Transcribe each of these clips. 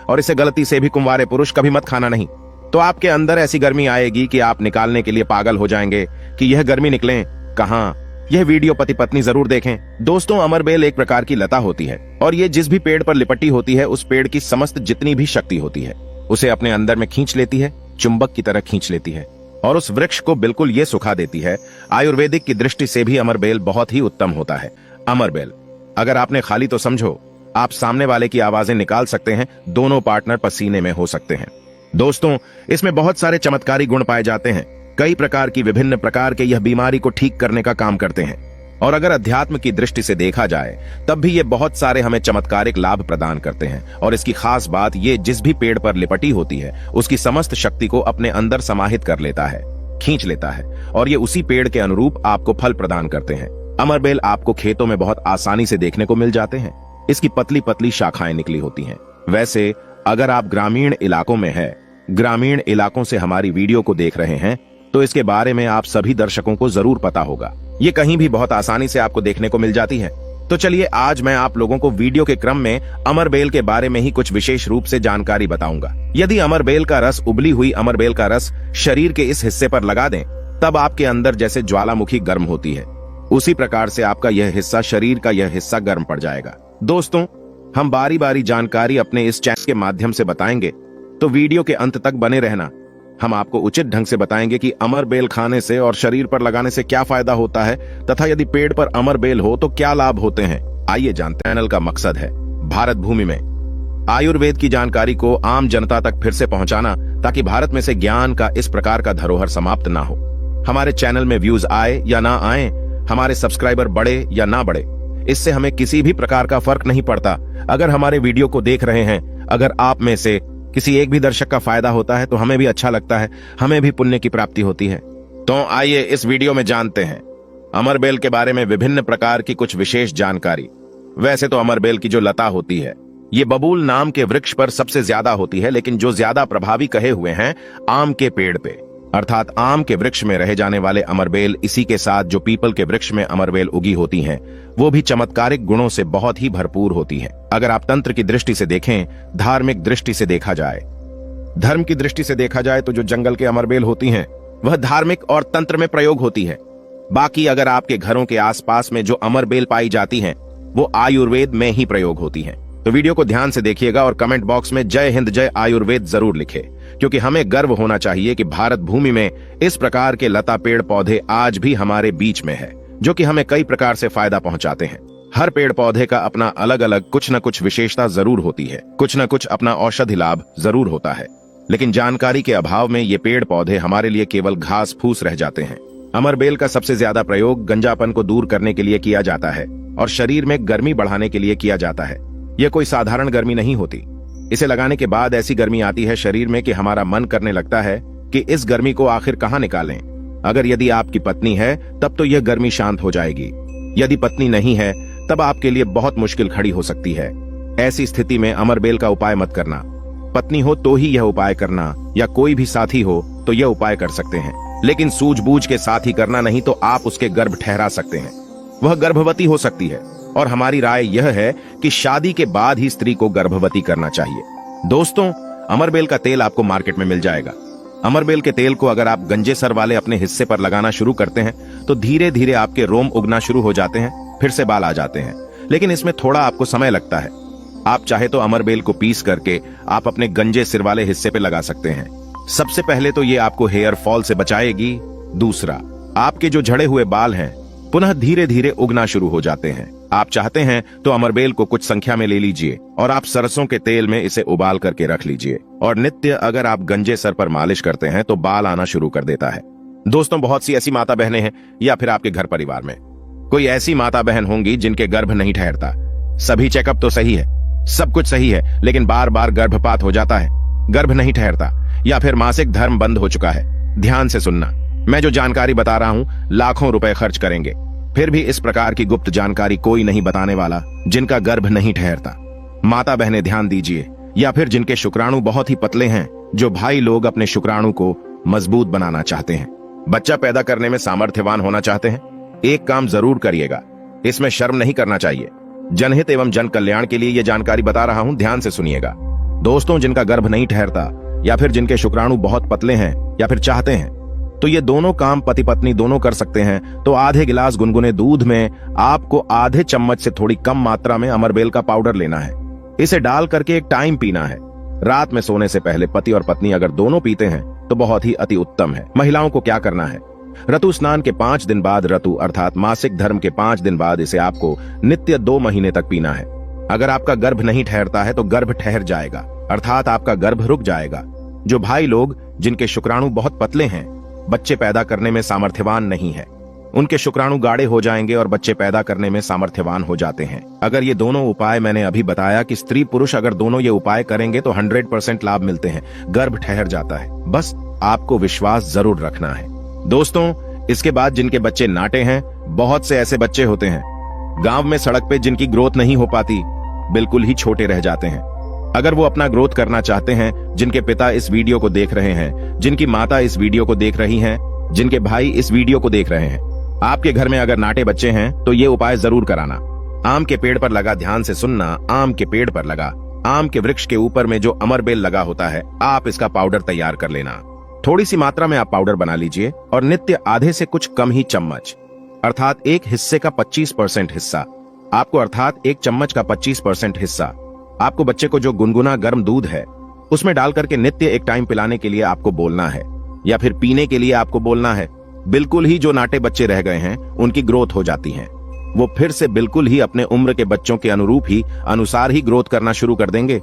और इसे गलती से भी कुंवारे पुरुष कभी मत खाना नहीं, तो आपके अंदर ऐसी गर्मी आएगी कि आप निकालने के लिए पागल हो जाएंगे कि यह गर्मी निकले कहां। यह वीडियो पति पत्नी जरूर देखें। दोस्तों, अमरबेल एक प्रकार की लता होती है और ये जिस भी पेड़ पर लिपटी होती है उस पेड़ की समस्त जितनी भी शक्ति होती है उसे अपने अंदर में खींच लेती है, चुंबक की तरह खींच लेती है और उस वृक्ष को बिल्कुल ये सुखा देती है। आयुर्वेदिक की दृष्टि से भी अमरबेल बहुत ही उत्तम होता है। अमरबेल अगर आपने खाली तो समझो आप सामने वाले की आवाजें निकाल सकते हैं, दोनों पार्टनर पसीने में हो सकते हैं। दोस्तों, इसमें बहुत सारे चमत्कारी गुण पाए जाते हैं। कई प्रकार की विभिन्न प्रकार के यह बीमारी को ठीक करने का काम करते हैं और अगर अध्यात्म की दृष्टि से देखा जाए तब भी ये बहुत सारे हमें चमत्कारिक लाभ प्रदान करते हैं। और इसकी खास बात ये जिस भी पेड़ पर लिपटी होती है उसकी समस्त शक्ति को अपने अंदर समाहित कर लेता है, खींच लेता है और ये उसी पेड़ के अनुरूप आपको फल प्रदान करते हैं। अमरबेल आपको खेतों में बहुत आसानी से देखने को मिल जाते हैं। इसकी पतली पतली शाखाएं निकली होती हैं। वैसे अगर आप ग्रामीण इलाकों में है, ग्रामीण इलाकों से हमारी वीडियो को देख रहे हैं तो इसके बारे में आप सभी दर्शकों को जरूर पता होगा। ये कहीं भी बहुत आसानी से आपको देखने को मिल जाती है। तो चलिए आज मैं आप लोगों को वीडियो के क्रम में अमरबेल के बारे में ही कुछ विशेष रूप से जानकारी बताऊंगा। यदि अमरबेल का रस, उबली हुई अमरबेल का रस शरीर के इस हिस्से पर लगा दें तब आपके अंदर जैसे ज्वालामुखी गर्म होती है उसी प्रकार से आपका यह हिस्सा, शरीर का यह हिस्सा गर्म पड़ जाएगा। दोस्तों, हम बारी बारी जानकारी अपने इस चैनल के माध्यम से बताएंगे, तो वीडियो के अंत तक बने रहना। हम आपको उचित ढंग से बताएंगे कि अमरबेल खाने से और शरीर पर लगाने से क्या फायदा होता है तथा यदि पेड़ पर अमरबेल हो तो क्या लाभ होते हैं। आइए जानते हैं। चैनल का मकसद है भारत भूमि में आयुर्वेद की जानकारी को आम जनता तक फिर से पहुंचाना, ताकि भारत में से ज्ञान का इस प्रकार का धरोहर समाप्त ना हो। हमारे चैनल में व्यूज आए या ना आए, हमारे सब्सक्राइबर बढ़े या ना बढ़े, इससे हमें किसी भी प्रकार का फर्क नहीं पड़ता। अगर हमारे वीडियो को देख रहे हैं, अगर आप में से किसी एक भी दर्शक का फायदा होता है तो हमें भी अच्छा लगता है, हमें भी पुण्य की प्राप्ति होती है। तो आइए इस वीडियो में जानते हैं अमरबेल के बारे में विभिन्न प्रकार की कुछ विशेष जानकारी। वैसे तो अमरबेल की जो लता होती है ये बबूल नाम के वृक्ष पर सबसे ज्यादा होती है, लेकिन जो ज्यादा प्रभावी कहे हुए हैं आम के पेड़ पे, अर्थात आम के वृक्ष में रहे जाने वाले अमरबेल, इसी के साथ जो पीपल के वृक्ष में अमरबेल उगी होती हैं वो भी चमत्कारिक गुणों से बहुत ही भरपूर होती है। अगर आप तंत्र की दृष्टि से देखें, धार्मिक दृष्टि से देखा जाए, धर्म की दृष्टि से देखा जाए तो जो जंगल के अमरबेल होती हैं वह धार्मिक और तंत्र में प्रयोग होती है। बाकी अगर आपके घरों के आसपास में जो अमरबेल पाई जाती हैं वो आयुर्वेद में ही प्रयोग होती हैं। तो वीडियो को ध्यान से देखिएगा और कमेंट बॉक्स में जय हिंद जय आयुर्वेद जरूर लिखे, क्योंकि हमें गर्व होना चाहिए कि भारत भूमि में इस प्रकार के लता पेड़ पौधे आज भी हमारे बीच में है, जो कि हमें कई प्रकार से फायदा पहुंचाते हैं। हर पेड़ पौधे का अपना अलग अलग कुछ न कुछ विशेषता जरूर होती है, कुछ न कुछ अपना औषधि लाभ जरूर होता है, लेकिन जानकारी के अभाव में ये पेड़ पौधे हमारे लिए केवल घास फूस रह जाते हैं। अमरबेल का सबसे ज्यादा प्रयोग गंजापन को दूर करने के लिए किया जाता है और शरीर में गर्मी बढ़ाने के लिए किया जाता है। यह कोई साधारण गर्मी नहीं होती। इसे लगाने के बाद ऐसी गर्मी आती है शरीर में कि हमारा मन करने लगता है कि इस गर्मी को आखिर कहां निकालें। अगर यदि आपकी पत्नी है तब तो यह गर्मी शांत हो जाएगी, यदि पत्नी नहीं है तब आपके लिए बहुत मुश्किल खड़ी हो सकती है। ऐसी स्थिति में अमरबेल का उपाय मत करना। पत्नी हो तो ही यह उपाय करना, या कोई भी साथी हो तो यह उपाय कर सकते हैं, लेकिन सूझबूझ के साथ ही करना, नहीं तो आप उसके गर्भ ठहरा सकते हैं। वह गर्भवती हो सकती है और हमारी राय यह है कि शादी के बाद ही स्त्री को गर्भवती करना चाहिए। दोस्तों, अमरबेल का तेल आपको मार्केट में मिल जाएगा। अमरबेल के तेल को अगर आप गंजे सर वाले अपने हिस्से पर लगाना शुरू करते हैं तो धीरे धीरे आपके रोम उगना शुरू हो जाते हैं, फिर से बाल आ जाते हैं, लेकिन इसमें थोड़ा आपको समय लगता है। आप चाहे तो अमरबेल को पीस करके आप अपने गंजे सिर वाले हिस्से पे लगा सकते हैं। सबसे पहले तो ये आपको हेयर फॉल से बचाएगी। दूसरा, आपके जो झड़े हुए बाल हैं पुनः धीरे धीरे उगना शुरू हो जाते हैं। आप चाहते हैं तो अमरबेल को कुछ संख्या में ले लीजिए और आप सरसों के तेल में इसे उबाल करके रख लीजिए और नित्य अगर आप गंजे सर पर मालिश करते हैं तो बाल आना शुरू कर देता है। दोस्तों, बहुत सी ऐसी माता बहनें हैं या फिर आपके घर परिवार में कोई ऐसी माता बहन होंगी जिनके गर्भ नहीं ठहरता। सभी चेकअप तो सही है, सब कुछ सही है, लेकिन बार बार गर्भपात हो जाता है, गर्भ नहीं ठहरता, या फिर मासिक धर्म बंद हो चुका है। ध्यान से सुनना, मैं जो जानकारी बता रहा हूं लाखों रुपए खर्च करेंगे, फिर भी इस प्रकार की गुप्त जानकारी कोई नहीं बताने वाला जिनका गर्भ नहीं ठहरता। माता बहनें ध्यान दीजिए, या फिर जिनके शुक्राणु बहुत ही पतले हैं, जो भाई लोग अपने शुक्राणु को मजबूत बनाना चाहते हैं, बच्चा पैदा करने में सामर्थ्यवान होना चाहते हैं, एक काम जरूर करिएगा, इसमें शर्म नहीं करना चाहिए। जनहित एवं जन कल्याण के लिए यह जानकारी बता रहा हूं, ध्यान से सुनिएगा। दोस्तों, जिनका गर्भ नहीं ठहरता या फिर जिनके शुक्राणु बहुत पतले हैं या फिर चाहते हैं, तो ये दोनों काम पति पत्नी दोनों कर सकते हैं। तो आधे गिलास गुनगुने दूध में आपको आधे चम्मच से थोड़ी कम मात्रा में अमरबेल का पाउडर लेना है। इसे डाल करके एक टाइम पीना है। रात में सोने से पहले पति और पत्नी अगर दोनों पीते हैं तो बहुत ही अति उत्तम है। महिलाओं को क्या करना है? ऋतु स्नान के 5 दिन बाद, ऋतु अर्थात मासिक धर्म के 5 दिन बाद इसे आपको नित्य 2 महीने तक पीना है। अगर आपका गर्भ नहीं ठहरता है तो गर्भ ठहर जाएगा, अर्थात आपका गर्भ रुक जाएगा। जो भाई लोग जिनके शुक्राणु बहुत पतले हैं, बच्चे पैदा करने में सामर्थ्यवान नहीं है, उनके शुक्राणु गाढ़े हो जाएंगे और बच्चे पैदा करने में सामर्थ्यवान हो जाते हैं। अगर ये दोनों उपाय मैंने अभी बताया कि स्त्री पुरुष अगर दोनों ये उपाय करेंगे तो 100% लाभ मिलते हैं, गर्भ ठहर जाता है। बस आपको विश्वास जरूर रखना है। दोस्तों, इसके बाद जिनके बच्चे नाटे हैं, बहुत से ऐसे बच्चे होते हैं गांव में सड़क पे जिनकी ग्रोथ नहीं हो पाती, बिल्कुल ही छोटे रह जाते हैं। अगर वो अपना ग्रोथ करना चाहते हैं, जिनके पिता इस वीडियो को देख रहे हैं, जिनकी माता इस वीडियो को देख रही हैं, जिनके भाई इस वीडियो को देख रहे हैं, आपके घर में अगर नाटे बच्चे हैं तो ये उपाय जरूर कराना। आम के पेड़ पर लगा, ध्यान से सुनना, आम के पेड़ पर लगा, आम के वृक्ष के ऊपर में जो अमरबेल लगा होता है, आप इसका पाउडर तैयार कर लेना। थोड़ी सी मात्रा में आप पाउडर बना लीजिए और नित्य आधे से कुछ कम ही चम्मच, अर्थात एक हिस्से का 25% हिस्सा आपको, अर्थात एक चम्मच का 25% हिस्सा आपको बच्चे को जो गुनगुना गर्म दूध है उसमें डाल करके नित्य एक टाइम पिलाने के लिए आपको बोलना है, या फिर पीने के लिए आपको बोलना है। बिल्कुल ही जो नाटे बच्चे रह गए हैं उनकी ग्रोथ हो जाती है, वो फिर से बिल्कुल ही अपने उम्र के बच्चों के अनुसार ही ग्रोथ करना शुरू कर देंगे,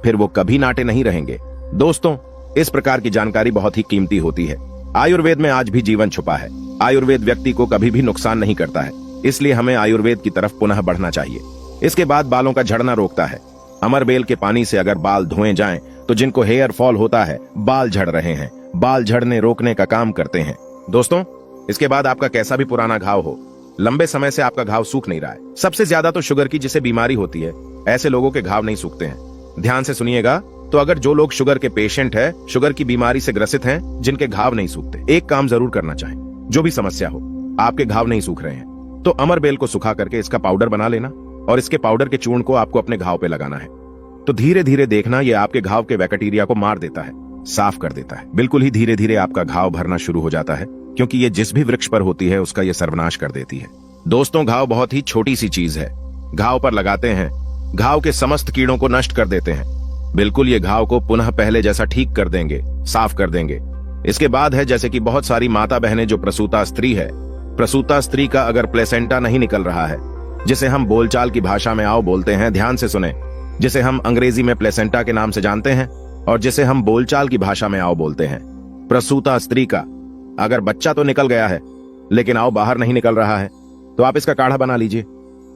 फिर वो कभी नाटे नहीं रहेंगे। दोस्तों, इस प्रकार की जानकारी बहुत ही कीमती होती है। आयुर्वेद में आज भी जीवन छुपा है। आयुर्वेद व्यक्ति को कभी भी नुकसान नहीं करता है, इसलिए हमें आयुर्वेद की तरफ पुनः बढ़ना चाहिए। इसके बाद बालों का झड़ना रोकता है। अमरबेल के पानी से अगर बाल धोए जाएं तो जिनको हेयर फॉल होता है, बाल झड़ रहे हैं, बाल झड़ने रोकने का काम करते हैं। दोस्तों, इसके बाद आपका कैसा भी पुराना घाव हो, लंबे समय से आपका घाव सूख नहीं रहा है, सबसे ज्यादा तो शुगर की जिसे बीमारी होती है, ऐसे लोगों के घाव नहीं सूखते हैं। ध्यान से सुनिएगा। तो अगर जो लोग शुगर के पेशेंट है, शुगर की बीमारी से ग्रसित हैं, जिनके घाव नहीं सूखते, एक काम जरूर करना चाहें। जो भी समस्या हो, आपके घाव नहीं सूख रहे हैं, तो अमरबेल को सुखा करके इसका पाउडर बना लेना और इसके पाउडर के चूर्ण को आपको अपने घाव पे लगाना है। तो धीरे धीरे देखना, ये आपके घाव के बैक्टीरिया को मार देता है, साफ कर देता है। बिल्कुल ही धीरे धीरे आपका घाव भरना शुरू हो जाता है, क्योंकि ये जिस भी वृक्ष पर होती है उसका ये सर्वनाश कर देती है। दोस्तों, घाव बहुत ही छोटी सी चीज है। घाव पर लगाते हैं, घाव के समस्त कीड़ों को नष्ट कर देते हैं। बिल्कुल ये घाव को पुनः पहले जैसा ठीक कर देंगे, साफ कर देंगे। इसके बाद है जैसे कि बहुत सारी माता बहनें जो प्रसूता स्त्री है, प्रसूता स्त्री का अगर प्लेसेंटा नहीं निकल रहा है, जिसे हम बोलचाल की भाषा में आओ बोलते हैं, ध्यान से सुने, जिसे हम अंग्रेजी में प्लेसेंटा के नाम से जानते हैं और जिसे हम बोलचाल की भाषा में आओ बोलते हैं, प्रसूता स्त्री का अगर बच्चा तो निकल गया है लेकिन आओ बाहर नहीं निकल रहा है, तो आप इसका काढ़ा बना लीजिए।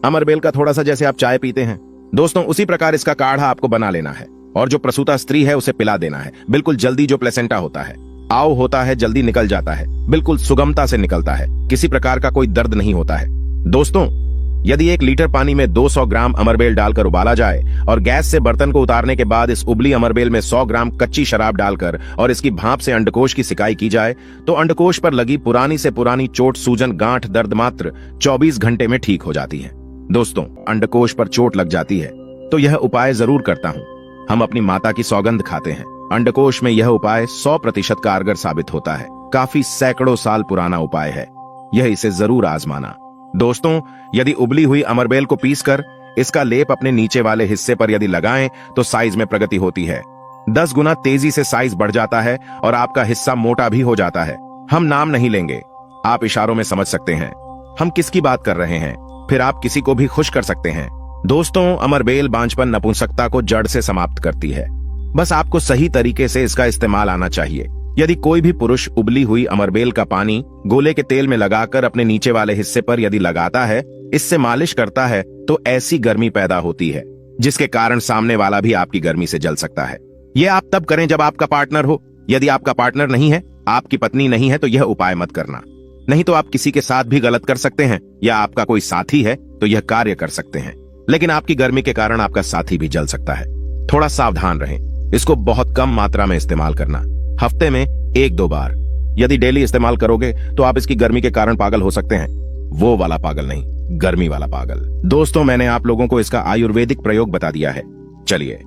अमरबेल का थोड़ा सा जैसे आप चाय पीते हैं, दोस्तों उसी प्रकार इसका काढ़ा आपको बना लेना है और जो प्रसूता स्त्री है उसे पिला देना है। बिल्कुल जल्दी जो प्लेसेंटा होता है, आओ होता है, जल्दी निकल जाता है, बिल्कुल सुगमता से निकलता है, किसी प्रकार का कोई दर्द नहीं होता है। दोस्तों, यदि 1 लीटर पानी में 200 ग्राम अमरबेल डालकर उबाला जाए और गैस से बर्तन को उतारने के बाद इस उबली अमरबेल में 100 ग्राम कच्ची शराब डालकर और इसकी भाप से अंडकोश की सिकाई की जाए, तो अंडकोश पर लगी पुरानी से पुरानी चोट, सूजन, गांठ, दर्द मात्र 24 घंटे में ठीक हो जाती है। दोस्तों, अंडकोश पर चोट लग जाती है तो यह उपाय जरूर करता हूं। हम अपनी माता की सौगंध खाते हैं। अंडकोश में यह उपाय 100% कारगर साबित होता है। काफी सैकड़ों साल पुराना उपाय है, यह इसे जरूर आजमाना। दोस्तों, यदि उबली हुई अमरबेल को पीसकर इसका लेप अपने नीचे वाले हिस्से पर यदि लगाएं तो साइज में प्रगति होती है। 10 गुना तेजी से साइज बढ़ जाता है और आपका हिस्सा मोटा भी हो जाता है। हम नाम नहीं लेंगे, आप इशारों में समझ सकते हैं हम किसकी बात कर रहे हैं, फिर आप किसी को भी खुश कर सकते हैं। दोस्तों, अमरबेल बांझपन, नपुंसकता को जड़ से समाप्त करती है। बस आपको सही तरीके से इसका इस्तेमाल आना चाहिए। यदि कोई भी पुरुष उबली हुई अमरबेल का पानी गोले के तेल में लगाकर अपने नीचे वाले हिस्से पर यदि लगाता है, इससे मालिश करता है, तो ऐसी गर्मी पैदा होती है जिसके कारण सामने वाला भी आपकी गर्मी से जल सकता है। यह आप तब करें जब आपका पार्टनर हो। यदि आपका पार्टनर नहीं है, आपकी पत्नी नहीं है, तो यह उपाय मत करना। नहीं तो आप किसी के साथ भी गलत कर सकते हैं, या आपका कोई साथी है तो यह कार्य कर सकते हैं, लेकिन आपकी गर्मी के कारण आपका साथी भी जल सकता है। थोड़ा सावधान रहें। इसको बहुत कम मात्रा में इस्तेमाल करना, हफ्ते में 1-2 बार। यदि डेली इस्तेमाल करोगे तो आप इसकी गर्मी के कारण पागल हो सकते हैं। वो वाला पागल नहीं, गर्मी वाला पागल। दोस्तों, मैंने आप लोगों को इसका आयुर्वेदिक प्रयोग बता दिया है। चलिए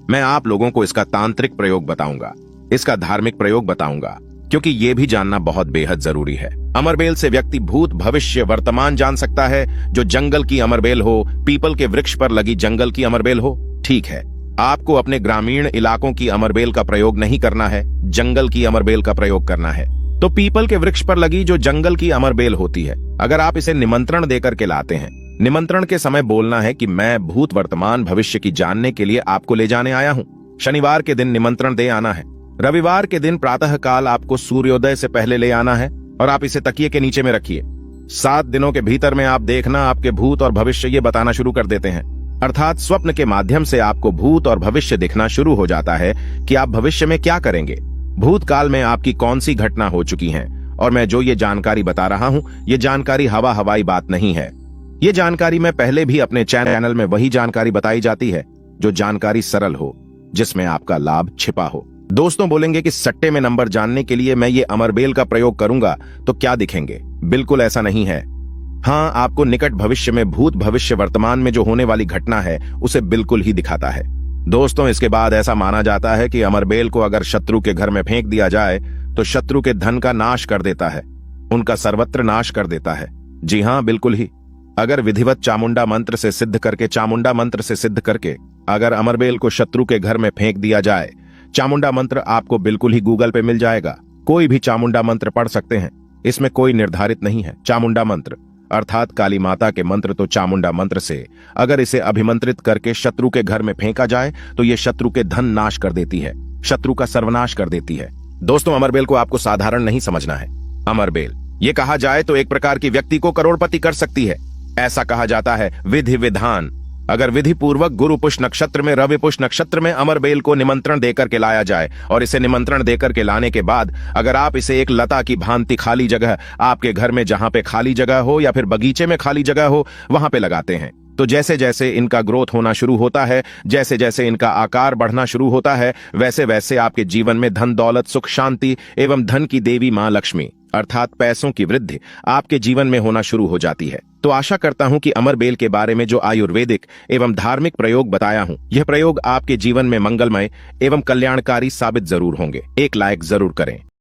मैं आप लोगों को इसका तांत्रिक प्रयोग बताऊंगा, इसका धार्मिक प्रयोग बताऊंगा, क्योंकि ये भी जानना बहुत बेहद जरूरी है। अमरबेल से व्यक्ति भूत, भविष्य, वर्तमान जान सकता है। जो जंगल की अमरबेल हो, पीपल के वृक्ष पर लगी जंगल की अमरबेल हो, ठीक है। आपको अपने ग्रामीण इलाकों की अमरबेल का प्रयोग नहीं करना है, जंगल की अमरबेल का प्रयोग करना है। तो पीपल के वृक्ष पर लगी जो जंगल की अमरबेल होती है, अगर आप इसे निमंत्रण देकर के लाते हैं, निमंत्रण के समय बोलना है कि मैं भूत, वर्तमान, भविष्य की जानने के लिए आपको ले जाने आया हूं। शनिवार के दिन निमंत्रण दे आना है। रविवार के दिन प्रातः काल आपको सूर्योदय से पहले ले आना है और आप इसे तकिए के नीचे में रखिए। 7 दिनों के भीतर में आप देखना आपके भूत और भविष्य ये बताना शुरू कर देते हैं, अर्थात स्वप्न के माध्यम से आपको भूत और भविष्य दिखना शुरू हो जाता है कि आप भविष्य में क्या करेंगे, भूतकाल में आपकी कौन सी घटना हो चुकी है। और मैं जो ये जानकारी बता रहा हूं, ये जानकारी हवाई बात नहीं है। ये जानकारी मैं पहले भी अपने चैनल में वही जानकारी बताई जाती है जो जानकारी सरल हो, जिसमें आपका लाभ छिपा हो। दोस्तों बोलेंगे कि सट्टे में नंबर जानने के लिए मैं ये अमरबेल का प्रयोग करूंगा तो क्या दिखेंगे? बिल्कुल ऐसा नहीं है। हाँ, आपको निकट भविष्य में भूत, भविष्य, वर्तमान में जो होने वाली घटना है उसे बिल्कुल ही दिखाता है। दोस्तों, इसके बाद ऐसा माना जाता है कि अमरबेल को अगर शत्रु के घर में फेंक दिया जाए तो शत्रु के धन का नाश कर देता है, उनका सर्वत्र नाश कर देता है। जी हाँ, बिल्कुल ही। अगर विधिवत चामुंडा मंत्र से सिद्ध करके अगर अमरबेल को शत्रु के घर में फेंक दिया जाए, चामुंडा मंत्र आपको बिल्कुल ही गूगल पे मिल जाएगा। कोई भी चामुंडा मंत्र पढ़ सकते हैं, इसमें कोई निर्धारित नहीं है। चामुंडा मंत्र अर्थात काली माता के मंत्र, तो चामुंडा मंत्र से अगर इसे अभिमंत्रित करके शत्रु के घर में फेंका जाए तो यह शत्रु के धन नाश कर देती है, शत्रु का सर्वनाश कर देती है। दोस्तों, अमरबेल को आपको साधारण नहीं समझना है। अमरबेल ये कहा जाए तो एक प्रकार की व्यक्ति को करोड़पति कर सकती है। ऐसा कहा जाता है विधि विधान। अगर विधि पूर्वक गुरु पुष्य नक्षत्र में, रवि पुष्य नक्षत्र में अमरबेल को निमंत्रण देकर के लाया जाए और इसे निमंत्रण देकर के लाने के बाद अगर आप इसे एक लता की भांति खाली जगह आपके घर में, जहां पे खाली जगह हो या फिर बगीचे में खाली जगह हो, वहां पे लगाते हैं, तो जैसे जैसे इनका ग्रोथ होना शुरू होता है, जैसे जैसे इनका आकार बढ़ना शुरू होता है, वैसे वैसे आपके जीवन में धन, दौलत, सुख, शांति एवं धन की देवी मां लक्ष्मी अर्थात पैसों की वृद्धि आपके जीवन में होना शुरू हो जाती है। तो आशा करता हूं कि अमरबेल के बारे में जो आयुर्वेदिक एवं धार्मिक प्रयोग बताया हूं, यह प्रयोग आपके जीवन में मंगलमय एवं कल्याणकारी साबित जरूर होंगे। एक लाइक जरूर करें।